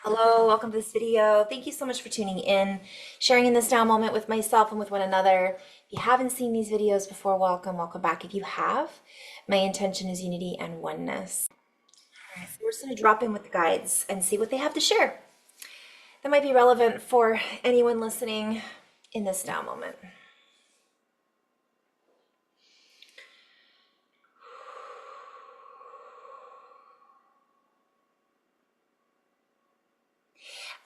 Hello, welcome to this video. Thank you so much for tuning in, sharing in this now moment with myself and with one another. If you haven't seen these videos before, welcome back. If you have, my intention is unity and oneness. All right, so we're just going to drop in with the guides and see what they have to share. That might be relevant for anyone listening in this now moment.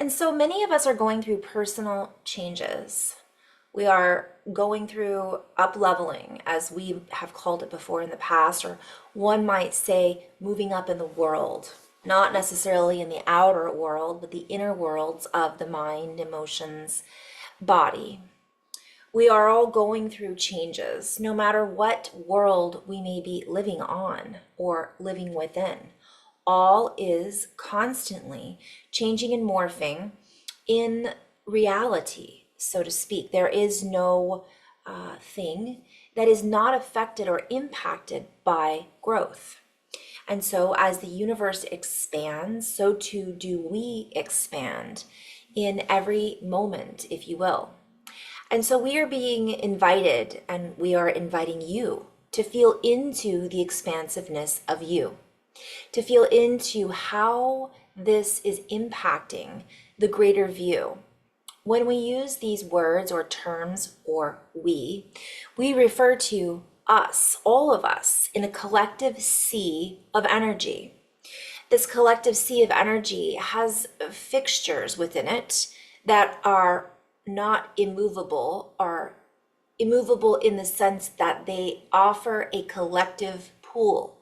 And so many of us are going through personal changes. We are going through up leveling, as we have called it before in the past, or one might say moving up in the world, not necessarily in the outer world, but the inner worlds of the mind, emotions, body. We are all going through changes, no matter what world we may be living on or living within. All is constantly changing and morphing in reality, so to speak. There is no thing that is not affected or impacted by growth. And so as the universe expands, so too do we expand in every moment, if you will. And so we are being invited, and we are inviting you to feel into the expansiveness of you, to feel into how this is impacting the greater view. When we use these words or terms, or we refer to us, all of us, in a collective sea of energy. This collective sea of energy has fixtures within it that are not immovable, or immovable in the sense that they offer a collective pool,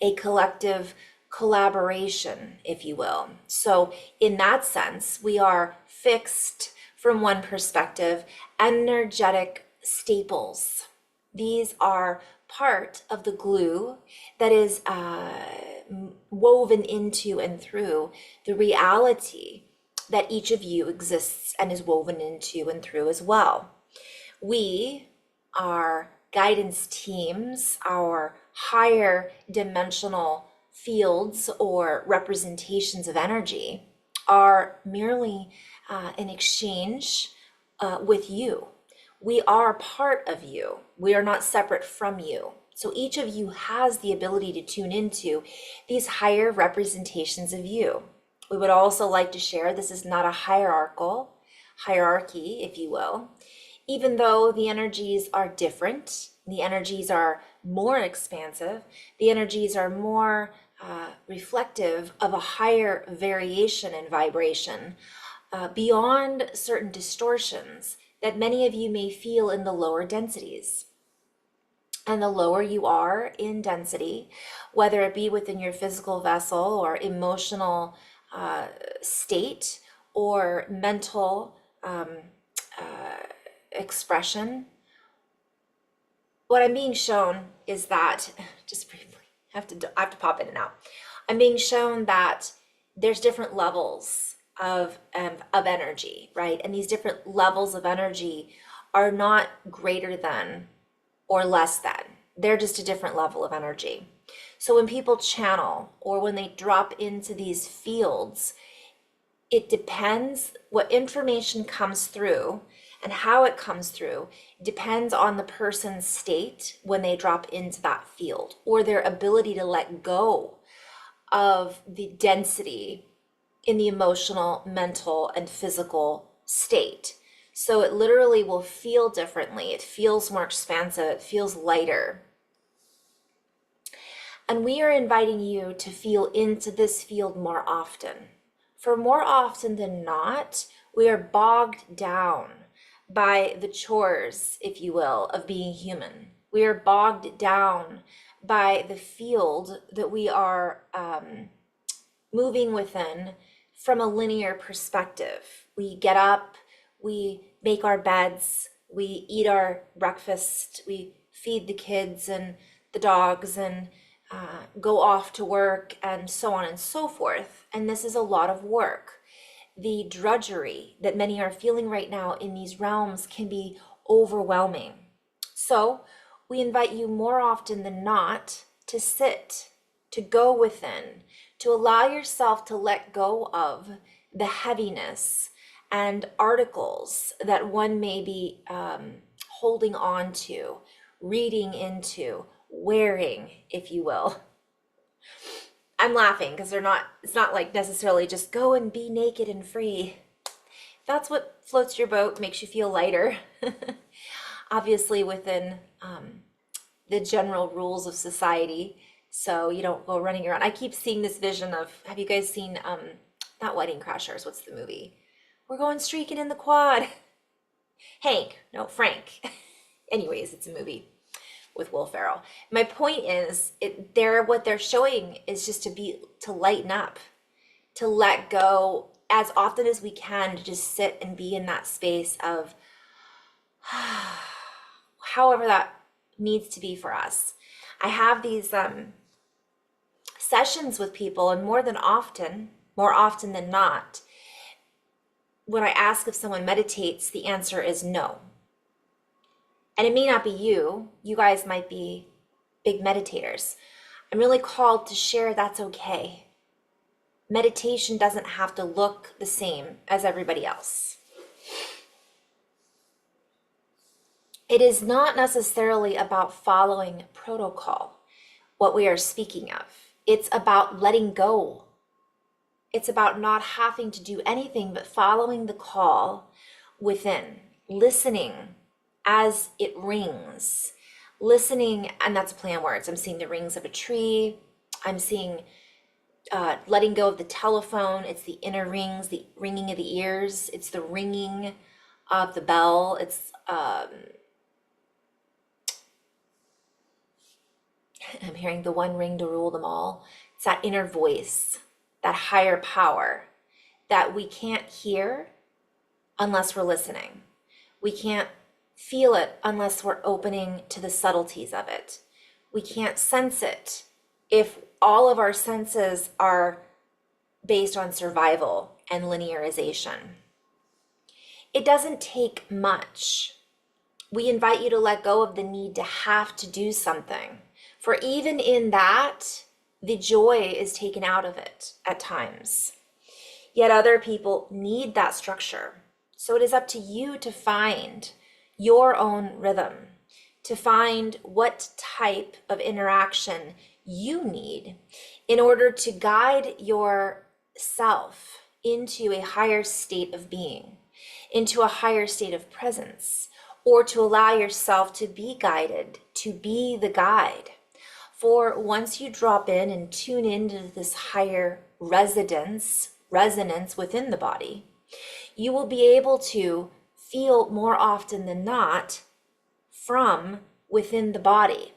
a collective collaboration, if you will. So in that sense, we are fixed from one perspective, energetic staples. These are part of the glue that is woven into and through the reality that each of you exists and is woven into and through as well. We are guidance teams, our higher dimensional fields or representations of energy are merely an exchange with you. We are part of you. We are not separate from you. So each of you has the ability to tune into these higher representations of you. We would also like to share this is not a hierarchy, if you will. Even though the energies are different, the energies are more expansive, the energies are more reflective of a higher variation in vibration beyond certain distortions that many of you may feel in the lower densities. And the lower you are in density, whether it be within your physical vessel or emotional state or mental expression, what I'm being shown is that, just briefly, I have to pop in and out. I'm being shown that there's different levels of energy, right? And these different levels of energy are not greater than or less than. They're just a different level of energy. So when people channel or when they drop into these fields, it depends what information comes through and how it comes through depends on the person's state when they drop into that field, or their ability to let go of the density in the emotional, mental, and physical state. So it literally will feel differently. It feels more expansive. It feels lighter. And we are inviting you to feel into this field more often. For more often than not, we are bogged down by the chores, if you will, of being human. We are bogged down by the field that we are moving within from a linear perspective. We get up, we make our beds, we eat our breakfast, we feed the kids and the dogs and go off to work and so on and so forth. And this is a lot of work. The drudgery that many are feeling right now in these realms can be overwhelming. So we invite you more often than not to sit, to go within, to allow yourself to let go of the heaviness and articles that one may be holding on to, reading into, wearing, if you will. I'm laughing because it's not like necessarily just go and be naked and free. If that's what floats your boat, makes you feel lighter, obviously within the general rules of society, so you don't go running around. I keep seeing this vision of, have you guys seen, not Wedding Crashers, what's the movie? We're going streaking in the quad. Frank. Anyways, it's a movie with Will Ferrell. My point is, what they're showing is just to lighten up, to let go as often as we can, to just sit and be in that space of however that needs to be for us. I have these sessions with people, and more often than not, when I ask if someone meditates, the answer is no. And it may not be you guys might be big meditators. I'm really called to share that's okay. Meditation doesn't have to look the same as everybody else. It is not necessarily about following protocol, what we are speaking of. It's about letting go. It's about not having to do anything but following the call within, listening as it rings. Listening, and that's a play on words. I'm seeing the rings of a tree. I'm seeing letting go of the telephone. It's the inner rings, the ringing of the ears. It's the ringing of the bell. It's I'm hearing the one ring to rule them all. It's that inner voice, that higher power that we can't hear unless we're listening. We can't feel it unless we're opening to the subtleties of it. We can't sense it if all of our senses are based on survival and linearization. It doesn't take much. We invite you to let go of the need to have to do something. For even in that, the joy is taken out of it at times. Yet other people need that structure. So it is up to you to find your own rhythm, to find what type of interaction you need in order to guide yourself into a higher state of being, into a higher state of presence, or to allow yourself to be guided, to be the guide. For once you drop in and tune into this higher resonance within the body, you will be able to feel more often than not from within the body.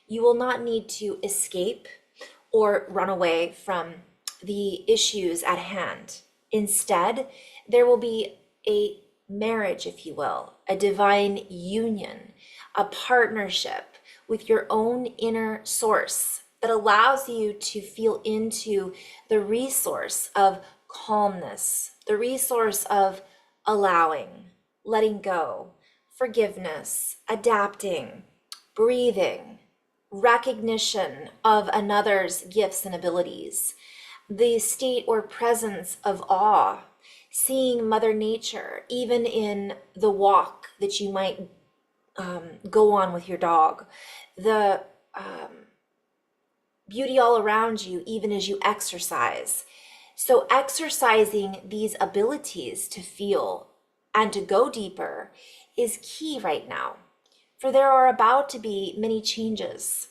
You will not need to escape or run away from the issues at hand. Instead, there will be a marriage, if you will, a divine union, a partnership with your own inner source that allows you to feel into the resource of calmness, the resource of allowing, letting go, forgiveness, adapting, breathing, recognition of another's gifts and abilities, the state or presence of awe, seeing Mother Nature, even in the walk that you might go on with your dog, the beauty all around you, even as you exercise. So exercising these abilities to feel and to go deeper is key right now, for there are about to be many changes.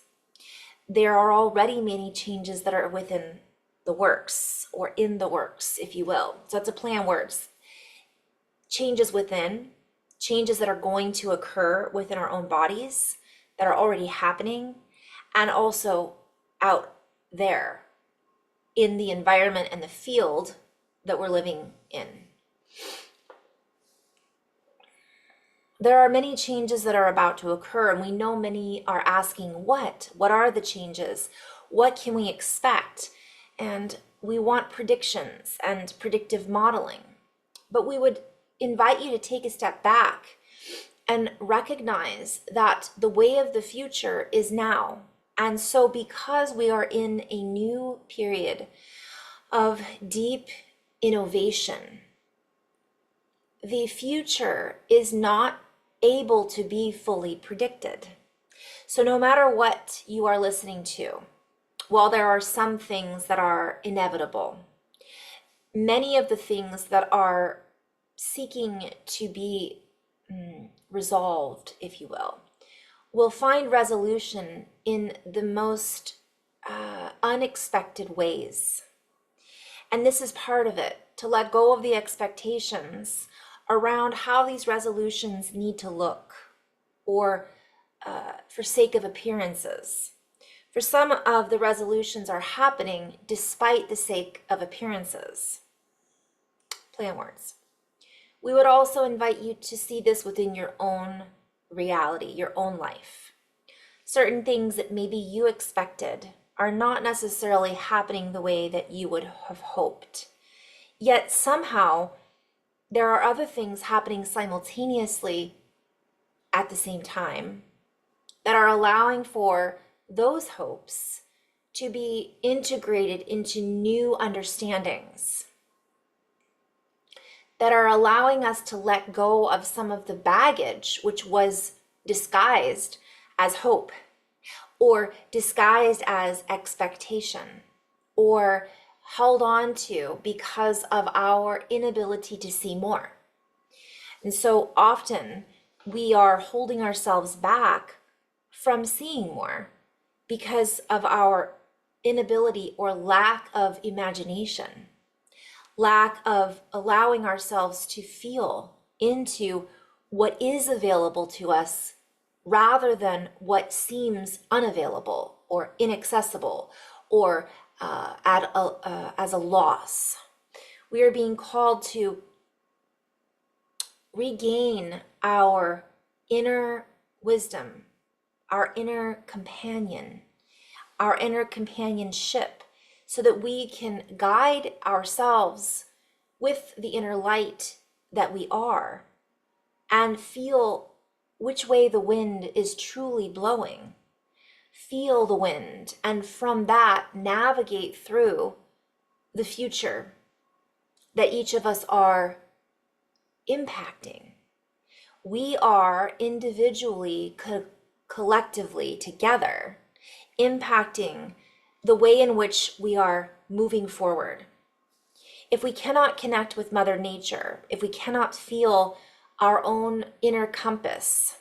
There are already many changes that are within the works, or in the works, if you will. So it's a play on words. Changes within, changes that are going to occur within our own bodies, that are already happening, and also out there in the environment and the field that we're living in. There are many changes that are about to occur, and we know many are asking, what are the changes? What can we expect? And we want predictions and predictive modeling. But we would invite you to take a step back and recognize that the way of the future is now. And so because we are in a new period, of deep innovation. The future is not able to be fully predicted. So no matter what you are listening to, while there are some things that are inevitable, many of the things that are seeking to be resolved, if you will find resolution in the most unexpected ways. And this is part of it, to let go of the expectations around how these resolutions need to look, or for sake of appearances. For some of the resolutions are happening despite the sake of appearances. Play on words. We would also invite you to see this within your own reality, your own life. Certain things that maybe you expected are not necessarily happening the way that you would have hoped. Yet somehow there are other things happening simultaneously at the same time that are allowing for those hopes to be integrated into new understandings, that are allowing us to let go of some of the baggage which was disguised as hope, or disguised as expectation, or held on to because of our inability to see more. And so often we are holding ourselves back from seeing more because of our inability or lack of imagination, lack of allowing ourselves to feel into what is available to us rather than what seems unavailable or inaccessible or as a loss. We are being called to regain our inner wisdom, our inner companion, our inner companionship, so that we can guide ourselves with the inner light that we are and feel which way the wind is truly blowing. Feel the wind, and from that navigate through the future that each of us are impacting. We are individually, collectively, together, impacting the way in which we are moving forward. If we cannot connect with Mother Nature, if we cannot feel our own inner compass,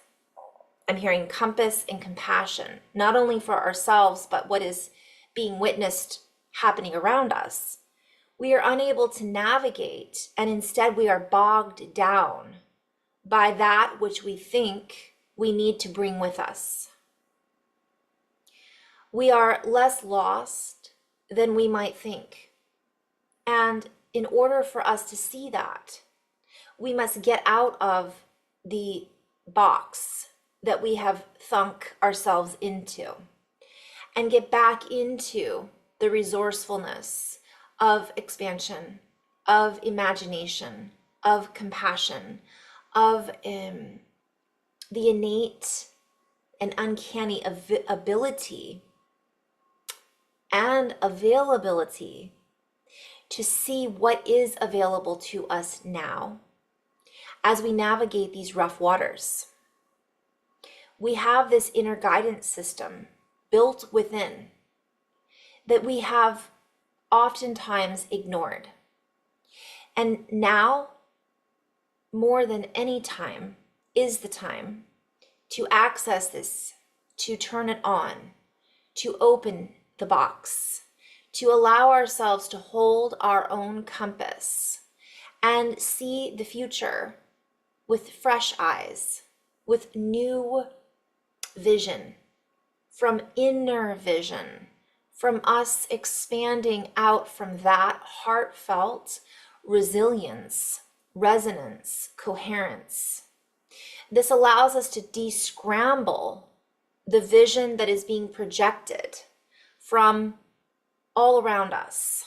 I'm hearing compass and compassion, not only for ourselves, but what is being witnessed happening around us, we are unable to navigate, and instead we are bogged down by that which we think we need to bring with us. We are less lost than we might think. And in order for us to see that, we must get out of the box that we have thunk ourselves into and get back into the resourcefulness of expansion, of imagination, of compassion, of the innate and uncanny ability and availability to see what is available to us now as we navigate these rough waters. We have this inner guidance system built within that we have oftentimes ignored. And now, more than any time, is the time to access this, to turn it on, to open the box, to allow ourselves to hold our own compass and see the future with fresh eyes, with new vision, from inner vision, from us expanding out from that heartfelt resilience, resonance, coherence. This allows us to descramble the vision that is being projected from all around us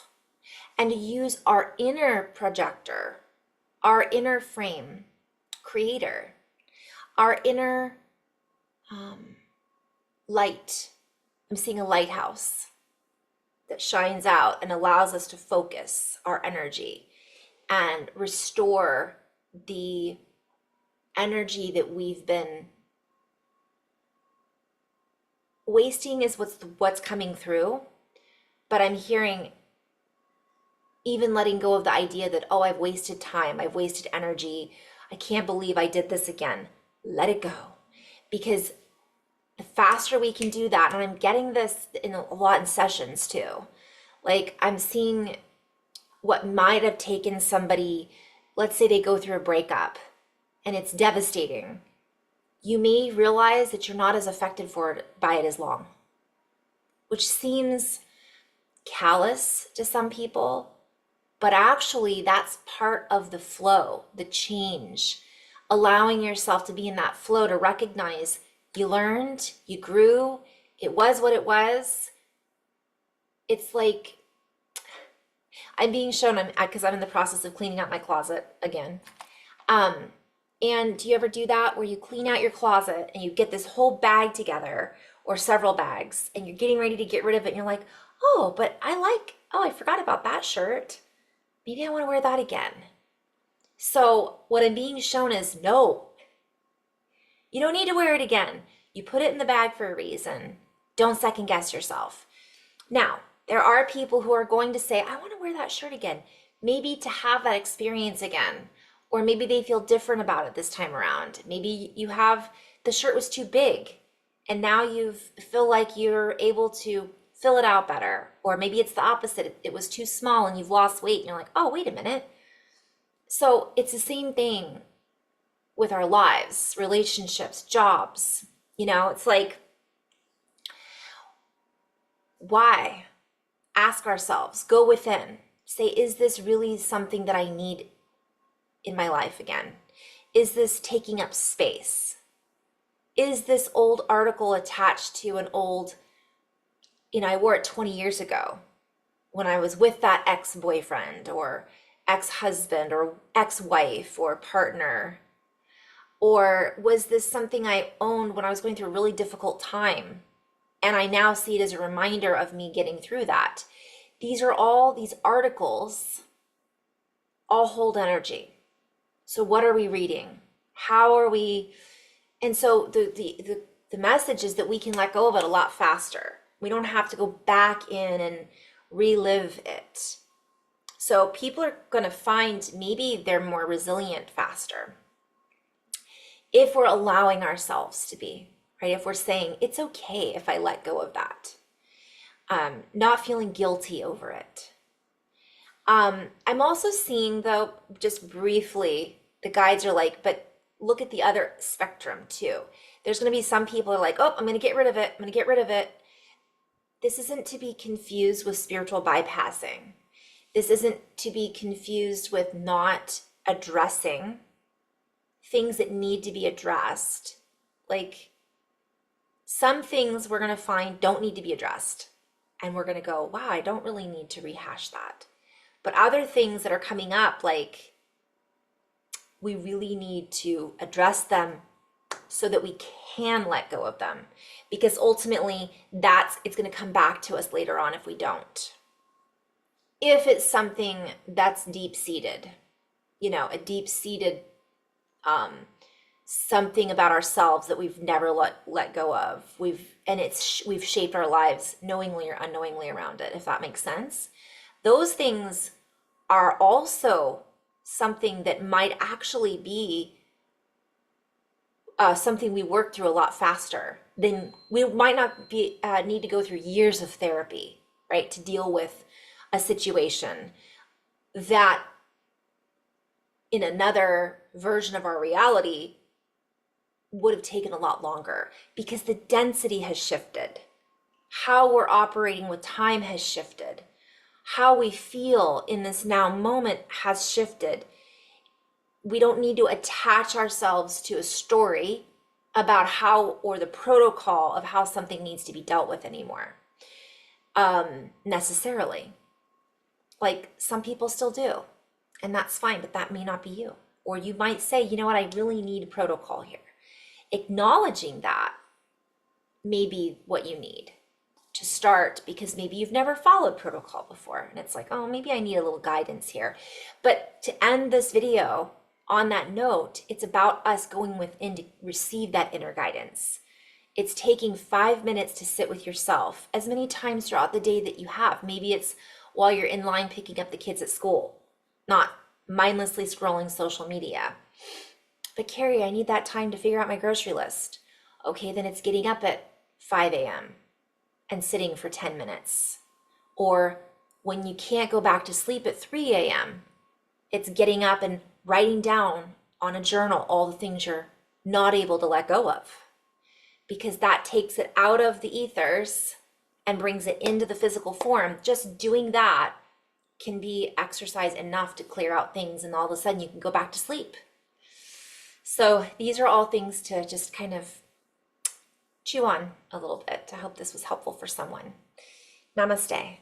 and to use our inner projector, our inner frame creator, our inner light. I'm seeing a lighthouse. that shines out and allows us to focus our energy and restore the energy that we've been wasting is what's coming through. But I'm hearing even letting go of the idea that, oh, I've wasted time, I've wasted energy, I can't believe I did this again. Let it go. Because the faster we can do that, and I'm getting this in a lot in sessions too. Like I'm seeing what might have taken somebody, let's say they go through a breakup and it's devastating. You may realize that you're not as affected by it as long, which seems callous to some people, but actually that's part of the flow, the change, allowing yourself to be in that flow, to recognize you learned, you grew, it was what it was. It's like I'm being shown, because I'm in the process of cleaning out my closet again. And do you ever do that where you clean out your closet and you get this whole bag together or several bags and you're getting ready to get rid of it and you're like, oh, but I forgot about that shirt. Maybe I want to wear that again. So what I'm being shown is no, you don't need to wear it again. You put it in the bag for a reason. Don't second guess yourself. Now, there are people who are going to say, I want to wear that shirt again, maybe to have that experience again, or maybe they feel different about it this time around. Maybe the shirt was too big and now you feel like you're able to fill it out better. Or maybe it's the opposite. It was too small and you've lost weight and you're like, oh, wait a minute. So it's the same thing with our lives, relationships, jobs. It's like, why? Ask ourselves, go within, say, is this really something that I need in my life again? Is this taking up space? Is this old article attached to an old, I wore it 20 years ago when I was with that ex-boyfriend or ex-husband or ex-wife or partner? Or was this something I owned when I was going through a really difficult time? And I now see it as a reminder of me getting through that. These articles all hold energy. So what are we reading? How are we? And so the message is that we can let go of it a lot faster. We don't have to go back in and relive it. So people are going to find maybe they're more resilient faster if we're allowing ourselves to be, right? If we're saying it's okay if I let go of that, not feeling guilty over it. I'm also seeing, though, just briefly, the guides are like, but look at the other spectrum too. There's going to be some people who are like, oh, I'm going to get rid of it. I'm going to get rid of it. This isn't to be confused with spiritual bypassing. This isn't to be confused with not addressing things that need to be addressed. Like some things we're going to find don't need to be addressed. And we're going to go, wow, I don't really need to rehash that. But other things that are coming up, like we really need to address them so that we can let go of them. Because ultimately it's going to come back to us later on if we don't. If it's something that's deep-seated, a deep-seated something about ourselves that we've never let go of. We've shaped our lives knowingly or unknowingly around it, if that makes sense. Those things are also something that might actually be something we work through a lot faster. Then we might not need to go through years of therapy, right, to deal with a situation that in another version of our reality would have taken a lot longer because the density has shifted. How we're operating with time has shifted. How we feel in this now moment has shifted. We don't need to attach ourselves to a story about how, or the protocol of how something needs to be dealt with anymore, necessarily. Like some people still do, and that's fine, but that may not be you. Or you might say, you know what, I really need protocol here. Acknowledging that may be what you need. to start because maybe you've never followed protocol before. And it's like, oh, maybe I need a little guidance here. But to end this video on that note, it's about us going within to receive that inner guidance. It's taking 5 minutes to sit with yourself as many times throughout the day that you have. Maybe it's while you're in line picking up the kids at school, not mindlessly scrolling social media. But Carrie, I need that time to figure out my grocery list. Okay, then it's getting up at 5 a.m. and sitting for 10 minutes. Or when you can't go back to sleep at 3 a.m., it's getting up and writing down on a journal all the things you're not able to let go of. Because that takes it out of the ethers and brings it into the physical form. Just doing that can be exercise enough to clear out things, and all of a sudden you can go back to sleep. So these are all things to just kind of chew on a little bit. I hope this was helpful for someone. Namaste.